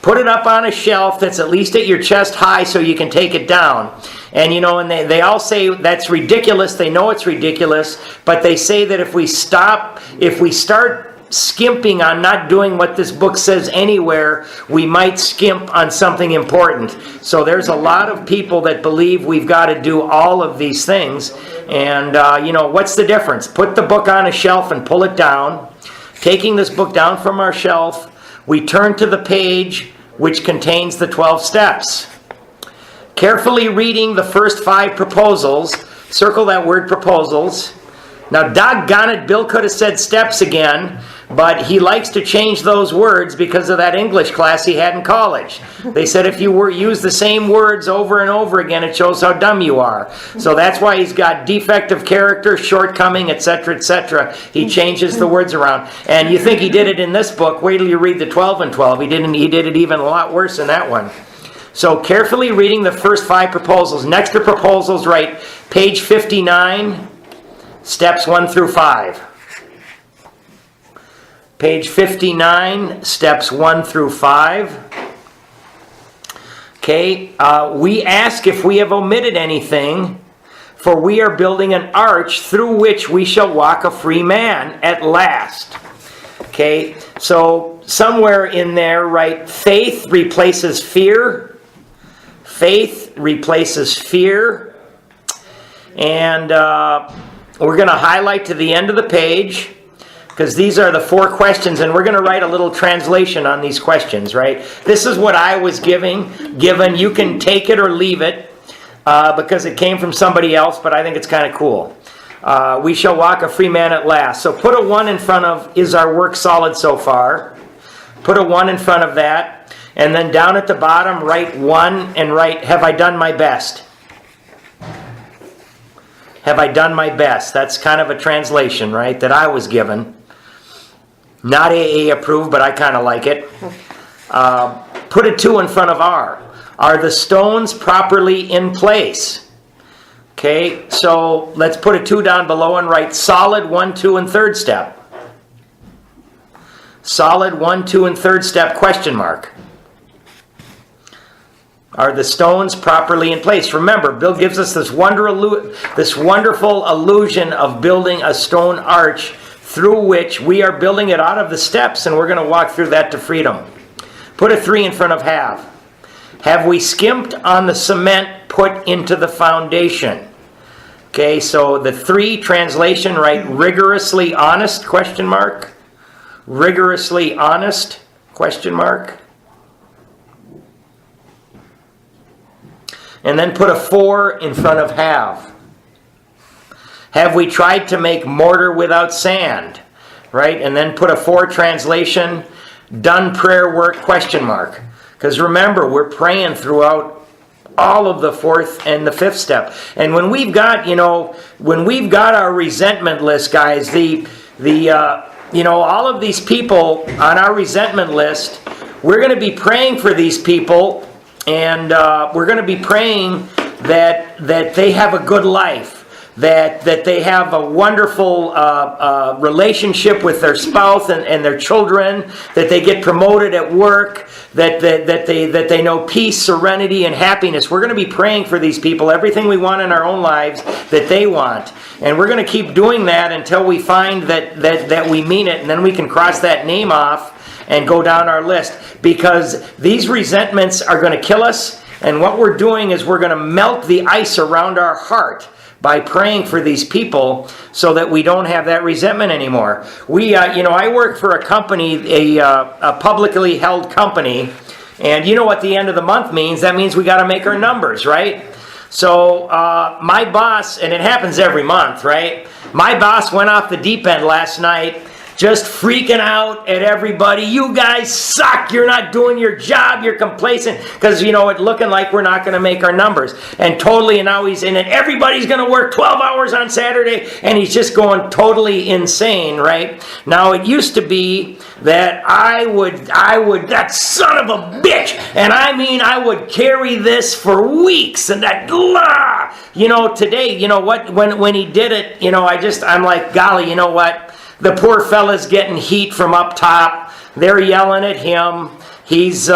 put it up on a shelf that's at least at your chest high so you can take it down. And and they all say that's ridiculous. They know it's ridiculous, but they say that if we start skimping on not doing what this book says anywhere, we might skimp on something important. So there's a lot of people that believe we've got to do all of these things. And, what's the difference? Put the book on a shelf and pull it down. Taking this book down from our shelf, we turn to the page which contains the 12 steps. Carefully reading the first 5 proposals. Circle that word proposals. Now, doggone it, Bill could have said steps again, but he likes to change those words because of that English class he had in college. They said if you use the same words over and over again, it shows how dumb you are. So that's why he's got defective character, shortcoming, etc., etc. He changes the words around. And you think he did it in this book, wait till you read the 12 and 12. He did it even a lot worse in that one. So carefully reading the first 5 proposals. Next to proposals, write page 59, steps 1 through 5. Page 59, steps 1 through 5. Okay, we ask if we have omitted anything, for we are building an arch through which we shall walk a free man at last. Okay, so somewhere in there, write faith replaces fear. Faith replaces fear. And we're going to highlight to the end of the page, because these are the 4 questions, and we're going to write a little translation on these questions, right? This is what I was given. You can take it or leave it, because it came from somebody else, but I think it's kind of cool. We shall walk a free man at last. So put a 1 in front of, is our work solid so far? Put a 1 in front of that. And then down at the bottom, write 1 and write, have I done my best? Have I done my best? That's kind of a translation, right, that I was given. Not AA approved, but I kind of like it. Put a 2 in front of R. Are the stones properly in place? Okay, so let's put a 2 down below and write solid 1, 2, and 3rd step. Solid 1, 2, and 3rd step, question mark. Are the stones properly in place? Remember, Bill gives us this wonderful illusion of building a stone arch through which we are building it out of the steps, and we're going to walk through that to freedom. Put a 3 in front of have. Have we skimped on the cement put into the foundation? Okay, so the 3 translation, right? Rigorously honest, question mark. Rigorously honest, question mark. And then put a 4 in front of have. Have we tried to make mortar without sand? Right? And then put a 4 translation, done prayer work, question mark. Because remember, we're praying throughout all of the 4th and the 5th step. And when we've got, our resentment list, guys, all of these people on our resentment list, we're going to be praying for these people. And we're going to be praying that they have a good life, that they have a wonderful relationship with their spouse and their children, that they get promoted at work, that they know peace, serenity, and happiness. We're going to be praying for these people, everything we want in our own lives that they want. And we're going to keep doing that until we find that we mean it, and then we can cross that name off and go down our list, because these resentments are going to kill us, and what we're doing is we're going to melt the ice around our heart by praying for these people so that we don't have that resentment anymore. I work for a company, a publicly held company, and you know what the end of the month means? That means we got to make our numbers, right? So my boss, and it happens every month, right? My boss went off the deep end last night, just freaking out at everybody. You guys suck. You're not doing your job. You're complacent. Because, it's looking like we're not going to make our numbers. And now he's in it. Everybody's going to work 12 hours on Saturday. And he's just going totally insane, right? Now, it used to be that I would, that son of a bitch. And I would carry this for weeks. And that, today, when he did it, I'm like, golly, you know what? The poor fella's getting heat from up top. They're yelling at him. He's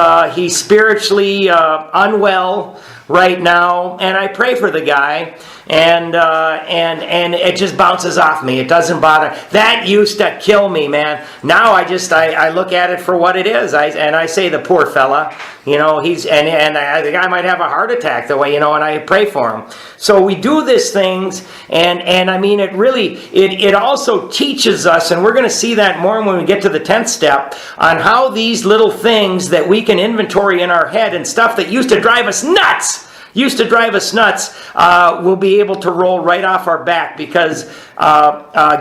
spiritually unwell right now, and I pray for the guy, and it just bounces off me. It doesn't bother. That used to kill me, man. Now I look at it for what it is. I say the poor fella, the guy might have a heart attack the way, and I pray for him. So we do these things, and it also teaches us, and we're going to see that more when we get to the 10th step, on how these little things that we can inventory in our head and stuff that used to drive us nuts will be able to roll right off our back, because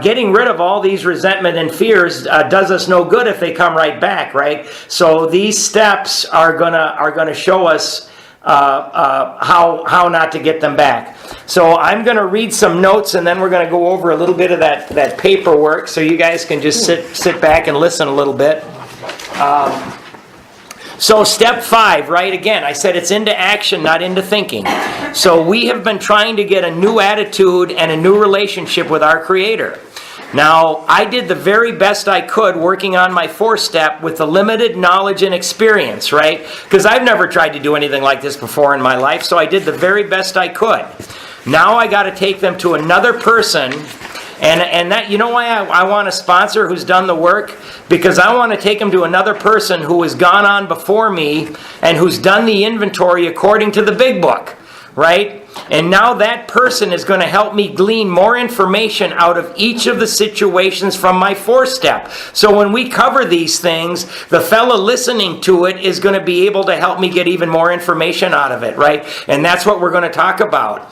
getting rid of all these resentment and fears does us no good if they come right back, right? So these steps are gonna show us how not to get them back. So I'm going to read some notes, and then we're going to go over a little bit of that paperwork, so you guys can just sit back and listen a little bit. So step 5, right? Again, I said it's into action, not into thinking. So we have been trying to get a new attitude and a new relationship with our Creator. Now, I did the very best I could working on my 4th step with the limited knowledge and experience, right? Because I've never tried to do anything like this before in my life, so I did the very best I could. Now I got to take them to another person And that, you know why I want a sponsor who's done the work? Because I want to take them to another person who has gone on before me and who's done the inventory according to the big book, right? And now that person is going to help me glean more information out of each of the situations from my 4-step. So when we cover these things, the fellow listening to it is going to be able to help me get even more information out of it, right? And that's what we're going to talk about.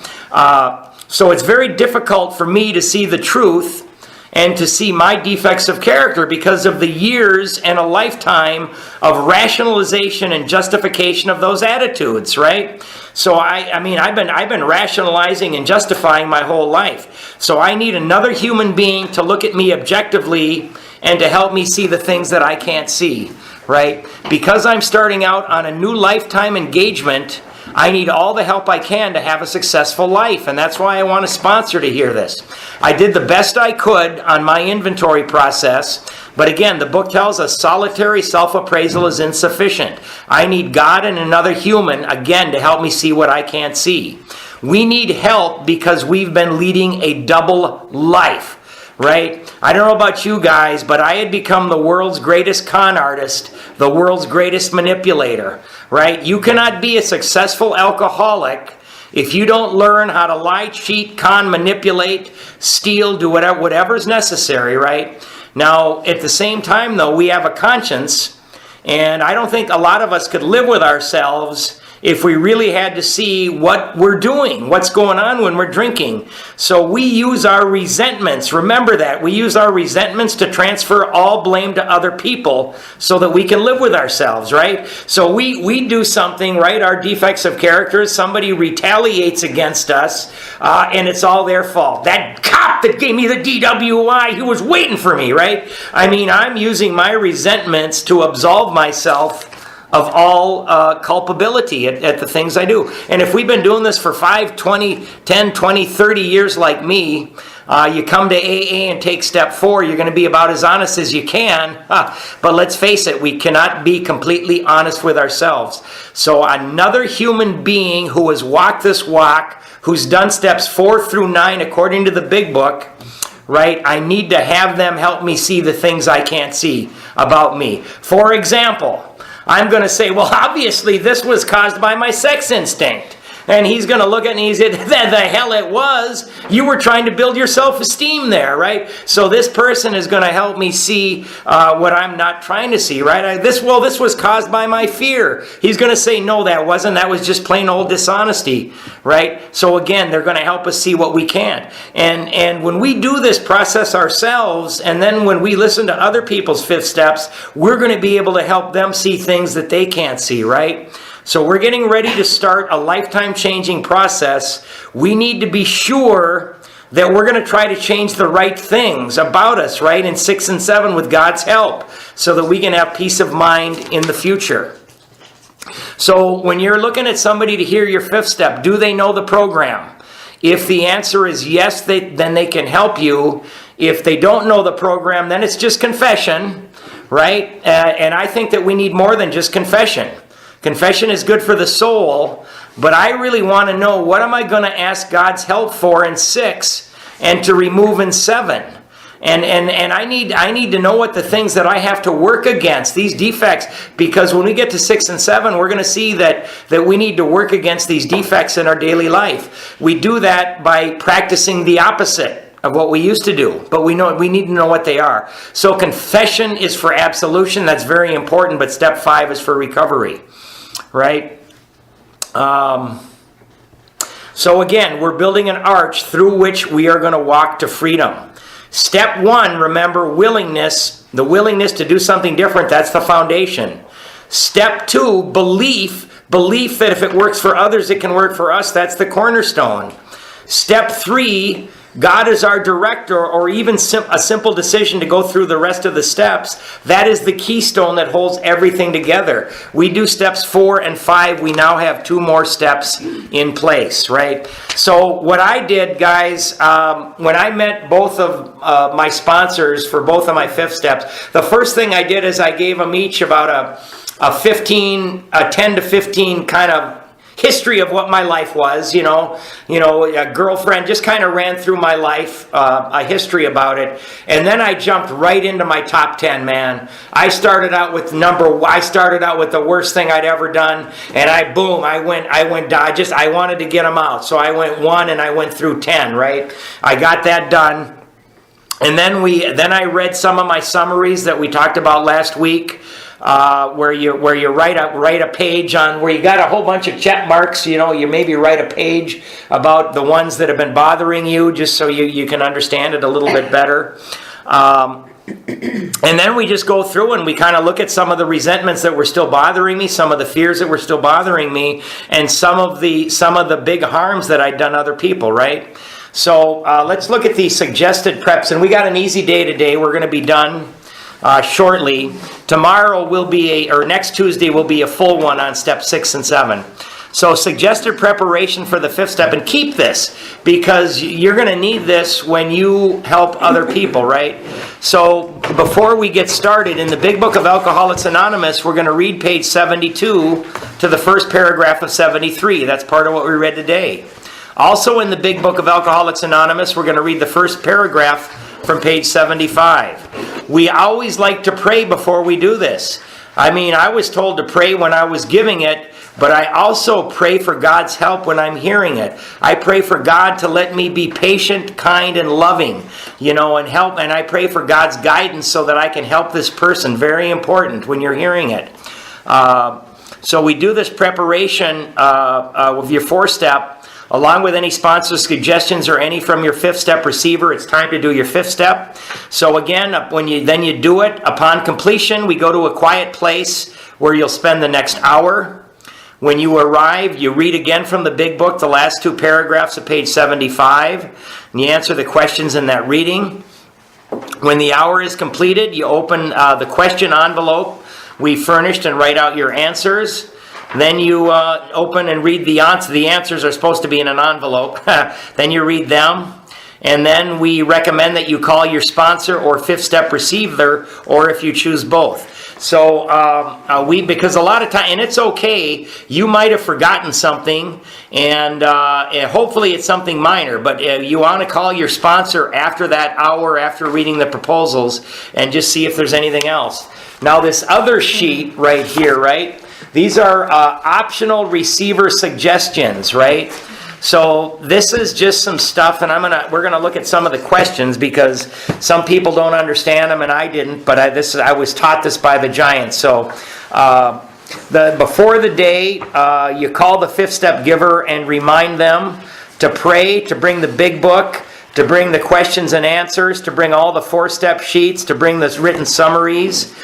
So it's very difficult for me to see the truth and to see my defects of character because of the years and a lifetime of rationalization and justification of those attitudes, right? So I've been rationalizing and justifying my whole life. So I need another human being to look at me objectively and to help me see the things that I can't see, right? Because I'm starting out on a new lifetime engagement, I need all the help I can to have a successful life, and that's why I want a sponsor to hear this. I did the best I could on my inventory process, but again, the book tells us solitary self-appraisal is insufficient. I need God and another human, again, to help me see what I can't see. We need help because we've been leading a double life. Right? I don't know about you guys, but I had become the world's greatest con artist, the world's greatest manipulator. Right? You cannot be a successful alcoholic if you don't learn how to lie, cheat, con, manipulate, steal, do whatever's necessary, right? Now, at the same time, though, we have a conscience, and I don't think a lot of us could live with ourselves if we really had to see what we're doing, what's going on when we're drinking. So we use our resentments. Remember that. We use our resentments to transfer all blame to other people so that we can live with ourselves, right? So we do something, right? Our defects of character, somebody retaliates against us, and it's all their fault. That cop that gave me the DWI, he was waiting for me, right? I mean, I'm using my resentments to absolve myself of all culpability at the things I do. And if we've been doing this for 5, 20, 10, 20, 30 years like me, you come to AA and take step 4, you're going to be about as honest as you can. But let's face it, we cannot be completely honest with ourselves. So another human being who has walked this walk, who's done steps 4 through 9 according to the big book, right? I need to have them help me see the things I can't see about me. For example, I'm going to say, well, obviously this was caused by my sex instinct. And he's going to look at it and he said, the hell it was. You were trying to build your self-esteem there, right? So this person is going to help me see what I'm not trying to see, right? This was caused by my fear. He's going to say, no, that wasn't. That was just plain old dishonesty, right? So again, they're going to help us see what we can't. And when we do this process ourselves, and then when we listen to other people's 5th steps, we're going to be able to help them see things that they can't see, right? So we're getting ready to start a lifetime-changing process. We need to be sure that we're going to try to change the right things about us, right, in 6 and 7 with God's help, so that we can have peace of mind in the future. So when you're looking at somebody to hear your 5th step, do they know the program? If the answer is yes, then they can help you. If they don't know the program, then it's just confession, right? And I think that we need more than just confession. Confession is good for the soul, but I really want to know, what am I going to ask God's help for in 6 and to remove in 7? And I need to know what the things that I have to work against, these defects, because when we get to 6 and 7, we're going to see that we need to work against these defects in our daily life. We do that by practicing the opposite of what we used to do, but we need to know what they are. So confession is for absolution, that's very important, but step 5 is for recovery. Right? So again, we're building an arch through which we are going to walk to freedom. Step 1, remember, willingness. The willingness to do something different, that's the foundation. Step 2, belief. Belief that if it works for others, it can work for us. That's the cornerstone. Step 3, God is our director, or even a simple decision to go through the rest of the steps. That is the keystone that holds everything together. We do steps 4 and 5. We now have 2 more steps in place, right? So what I did, guys, when I met both of my sponsors for both of my 5th steps, the first thing I did is I gave them each about a 10 to 15 kind of history of what my life was, a girlfriend, just kind of ran through my life, a history about it. And then I jumped right into my top 10, man. I started out with the worst thing I'd ever done, and I wanted to get them out. So I went 1 and I went through 10, right? I got that done. And then I read some of my summaries that we talked about last week, where you write a page on where you got a whole bunch of check marks. You maybe write a page about the ones that have been bothering you, just so you can understand it a little bit better. And then we just go through and we kind of look at some of the resentments that were still bothering me, some of the fears that were still bothering me, and some of the big harms that I'd done other people, right? So let's look at the suggested preps. And we got an easy day today. We're going to be done shortly. Tomorrow next Tuesday will be a full one on step 6 and 7. So suggested preparation for the 5th step. And keep this, because you're going to need this when you help other people, right? So before we get started, in the Big Book of Alcoholics Anonymous, we're going to read page 72 to the first paragraph of 73. That's part of what we read today. Also in the Big Book of Alcoholics Anonymous, we're going to read the first paragraph from page 75. We always like to pray before we do this. I was told to pray when I was giving it, but I also pray for God's help when I'm hearing it. I pray for God to let me be patient, kind, and loving, and help. And I pray for God's guidance so that I can help this person. Very important when you're hearing it. So we do this preparation with your 4-step. Along with any sponsor suggestions or any from your 5th step receiver, it's time to do your 5th step. So again, when you do it, upon completion, we go to a quiet place where you'll spend the next hour. When you arrive, you read again from the Big Book, the last 2 paragraphs of page 75, and you answer the questions in that reading. When the hour is completed, you open the question envelope we furnished and write out your answers. Then you open and read the answers. The answers are supposed to be in an envelope. Then you read them. And then we recommend that you call your sponsor or 5th step receiver, or if you choose both. So because a lot of time, and it's okay, you might have forgotten something, and hopefully it's something minor, but you want to call your sponsor after that hour, after reading the proposals, and just see if there's anything else. Now this other sheet right here, right? These are optional receiver suggestions, right? So this is just some stuff, and we're gonna look at some of the questions because some people don't understand them, and I didn't. But I was taught this by the giants. So before the day, you call the 5th step giver and remind them to pray, to bring the Big Book, to bring the questions and answers, to bring all the 4-step sheets, to bring the written summaries.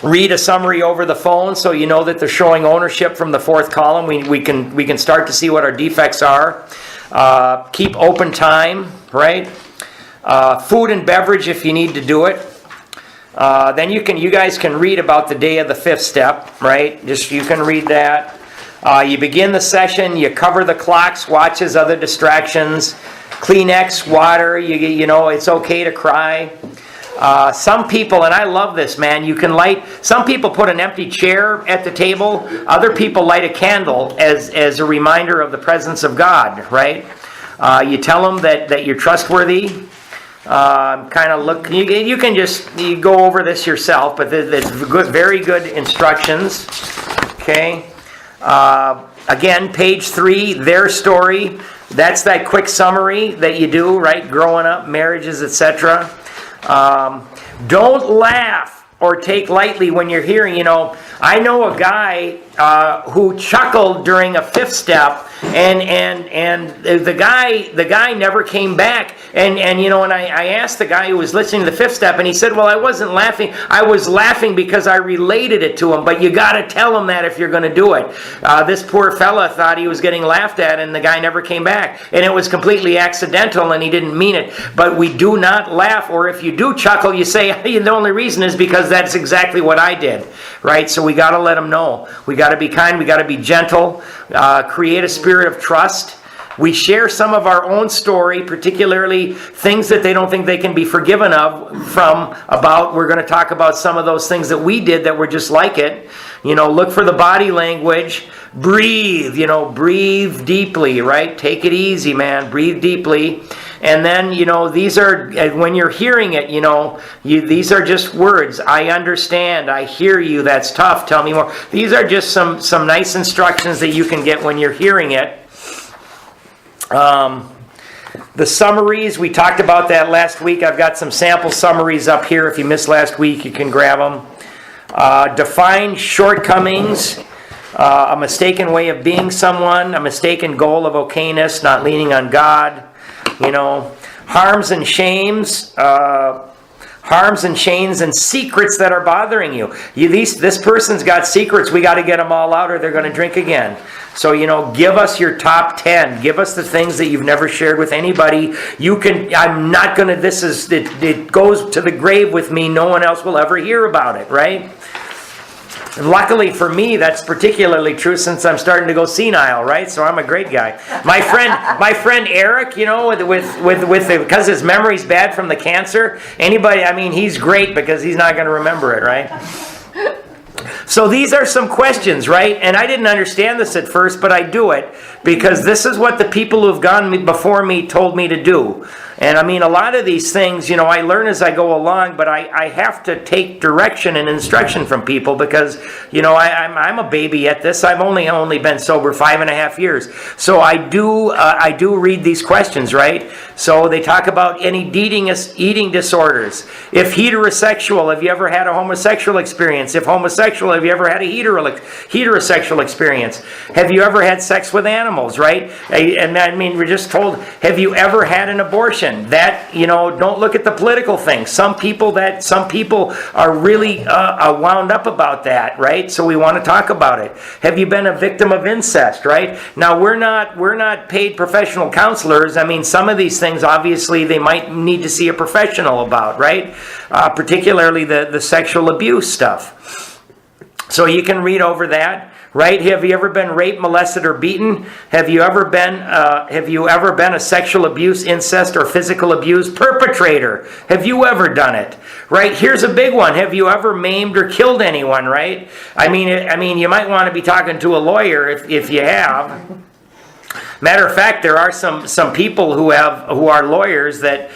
Read a summary over the phone so you know that they're showing ownership from the 4th column. We can start to see what our defects are. Keep open time, right? Food and beverage if you need to do it. Then you guys can read about the day of the 5th step, right? You can read that. You begin the session. You cover the clocks, watches, other distractions. Kleenex, water. It's okay to cry. Some people, and I love this, man, some people put an empty chair at the table. Other people light a candle as a reminder of the presence of God, right? You tell them that you're trustworthy. Kind of look, you can you go over this yourself, but there's very good instructions. Okay. Again, page 3, their story. That's that quick summary that you do, right? Growing up, marriages, etc. Don't laugh or take lightly when you're hearing, I know a guy who chuckled during a 5th step, and the guy never came back. And I asked the guy who was listening to the 5th step, and he said, well, I wasn't laughing. I was laughing because I related it to him. But you got to tell him that if you're going to do it. This poor fella thought he was getting laughed at, and the guy never came back. And it was completely accidental, and he didn't mean it. But we do not laugh, or if you do chuckle, you say, hey, the only reason is because that's exactly what I did. Right? So we got to let them know. We got to be kind. We got to be gentle. Create a spirit of trust. We share some of our own story, particularly things that they don't think they can be forgiven of from about. We're going to talk about some of those things that we did that were just like it. Look for the body language. Breathe, breathe deeply, right? Take it easy, man. Breathe deeply. And then, these are, when you're hearing it, these are just words. I understand. I hear you. That's tough. Tell me more. These are just some nice instructions that you can get when you're hearing it. The summaries, we talked about that last week. I've got some sample summaries up here. If you missed last week, you can grab them. Define shortcomings. A mistaken way of being someone. A mistaken goal of okayness, not leaning on God. Harms and shames. Harms and shames and secrets that are bothering you. This person's got secrets. We got to get them all out or they're going to drink again. So, give us your top 10. Give us the things that you've never shared with anybody. I'm not going to, it goes to the grave with me. No one else will ever hear about it, right? And luckily for me, that's particularly true since I'm starting to go senile, right? So I'm a great guy. My friend Eric, because his memory's bad from the cancer. He's great because he's not going to remember it, right? So these are some questions, right? And I didn't understand this at first, but I do it because this is what the people who have gone before me told me to do. And a lot of these things, I learn as I go along, but I have to take direction and instruction from people because, I'm a baby at this. I've only been sober 5.5 years. So I do read these questions, right? So they talk about any eating disorders. If heterosexual, have you ever had a homosexual experience? If homosexual, have you ever had a heterosexual experience? Have you ever had sex with animals, right? And we're just told, have you ever had an abortion? That, don't look at the political thing. Some people are really wound up about that, right? So we want to talk about it. Have you been a victim of incest, right? Now, we're not paid professional counselors. Some of these things, obviously, they might need to see a professional about, right? Particularly the sexual abuse stuff. So you can read over that. Right? Have you ever been raped, molested, or beaten? Have you ever been a sexual abuse, incest, or physical abuse perpetrator? Have you ever done it? Right? Here's a big one. Have you ever maimed or killed anyone? Right? You might want to be talking to a lawyer if you have. Matter of fact, there are some people who are lawyers that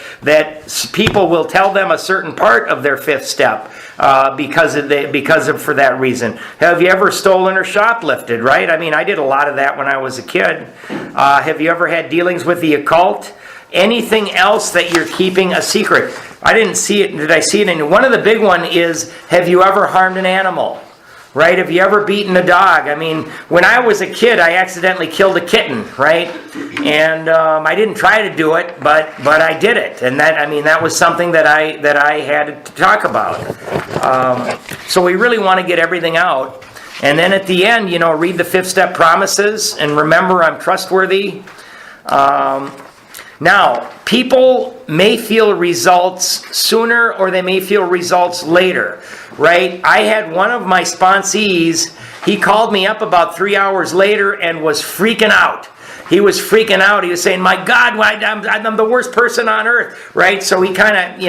people will tell them a certain part of their fifth step for that reason. Have you ever stolen or shoplifted? Right? I did a lot of that when I was a kid. Have you ever had dealings with the occult? Anything else that you're keeping a secret? I didn't see it. Did I see it? One of the big one is, have you ever harmed an animal? Right? Have you ever beaten a dog? When I was a kid, I accidentally killed a kitten, right? And I didn't try to do it, but I did it. And that was something that I had to talk about. So we really want to get everything out. And then at the end, read the fifth step promises and remember I'm trustworthy. Now, people may feel results sooner or they may feel results later, right? I had one of my sponsees, he called me up about 3 hours later and was freaking out. He was freaking out. He was saying, my God, I'm the worst person on earth, right? So he kind of,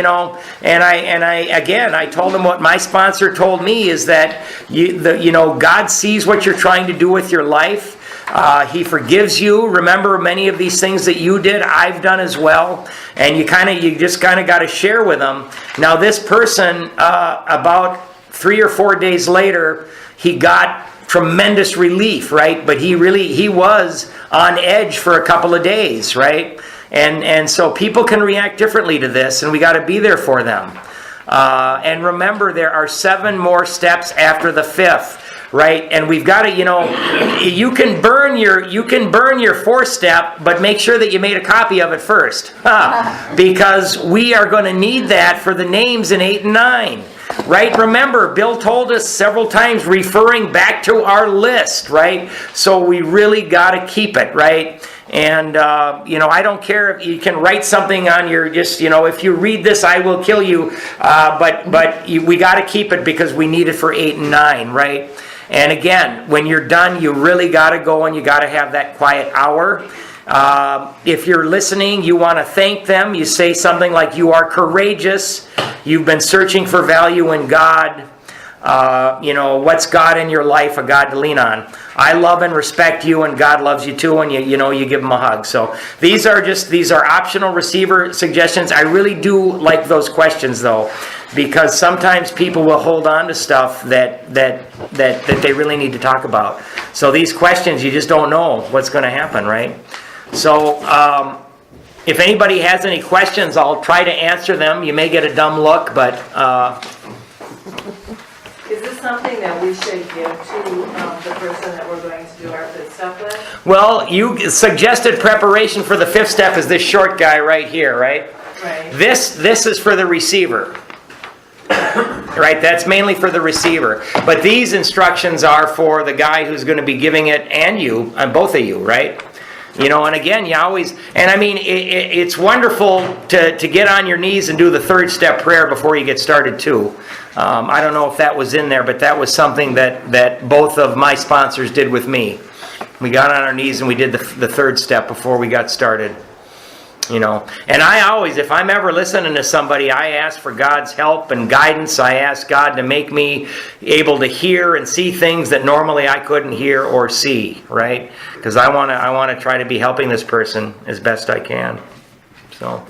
and I told him what my sponsor told me is that, God sees what you're trying to do with your life. He forgives you. Remember, many of these things that you did, I've done as well. And you just kind of got to share with them. Now, this person, about 3 or 4 days later, he got tremendous relief, right? But he was on edge for a couple of days, right? And so people can react differently to this, and we got to be there for them. And remember, there are 7 more steps after the 5th. Right, and we've got to, you can burn your 4th step, but make sure that you made a copy of it first, because we are going to need that for the names in 8 and 9. Right? Remember, Bill told us several times, referring back to our list. Right? So we really got to keep it. Right? And, I don't care if you can write something on your, if you read this, I will kill you. But we got to keep it because we need it for 8 and 9, right? And again, when you're done, you really got to go and you got to have that quiet hour. If you're listening, you want to thank them. You say something like, you are courageous. You've been searching for value in God. What's God in your life, a God to lean on? I love and respect you, and God loves you too, and you give them a hug. So these are optional receiver suggestions. I really do like those questions though, because sometimes people will hold on to stuff that they really need to talk about. So these questions, you just don't know what's going to happen, right? So if anybody has any questions, I'll try to answer them. You may get a dumb look, but is this something that we should give to the person that we're going to do our fifth step with? Well, you suggested preparation for the fifth step is this short guy right here, right? Right. This is for the receiver. Right, that's mainly for the receiver. But these instructions are for the guy who's going to be giving it, and you, and both of you, right? And again, you always, and I mean, it's wonderful to get on your knees and do the third step prayer before you get started too. I don't know if that was in there, but that was something that both of my sponsors did with me. We got on our knees and we did the third step before we got started. And I always, if I'm ever listening to somebody, I ask for God's help and guidance. I ask God to make me able to hear and see things that normally I couldn't hear or see, right? Because I want to try to be helping this person as best I can. So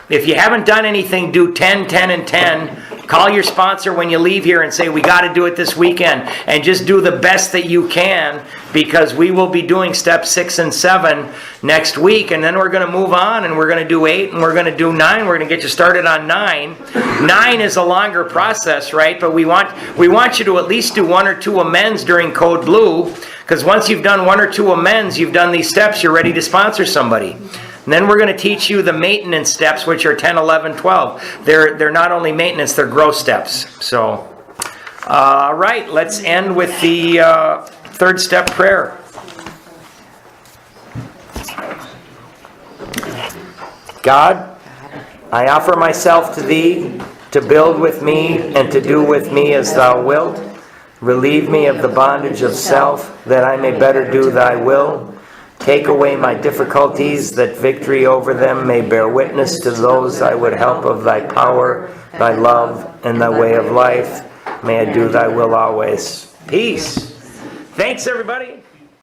if you haven't done anything, do 10, 10, and 10. Call your sponsor when you leave here and say, we got to do it this weekend. And just do the best that you can, because we will be doing steps 6 and 7 next week. And then we're going to move on, and we're going to do 8, and we're going to do 9. We're going to get you started on 9. 9 is a longer process, right? But we want you to at least do 1 or 2 amends during Code Blue, because once you've done 1 or 2 amends, you've done these steps, you're ready to sponsor somebody. And then we're going to teach you the maintenance steps, which are 10, 11, 12. They're not only maintenance, they're growth steps. So, all right, let's end with the third step prayer. God, I offer myself to Thee to build with me and to do with me as Thou wilt. Relieve me of the bondage of self, that I may better do Thy will. Take away my difficulties, that victory over them may bear witness to those I would help of Thy power, Thy love, and Thy way of life. May I do Thy will always. Peace. Thanks, everybody.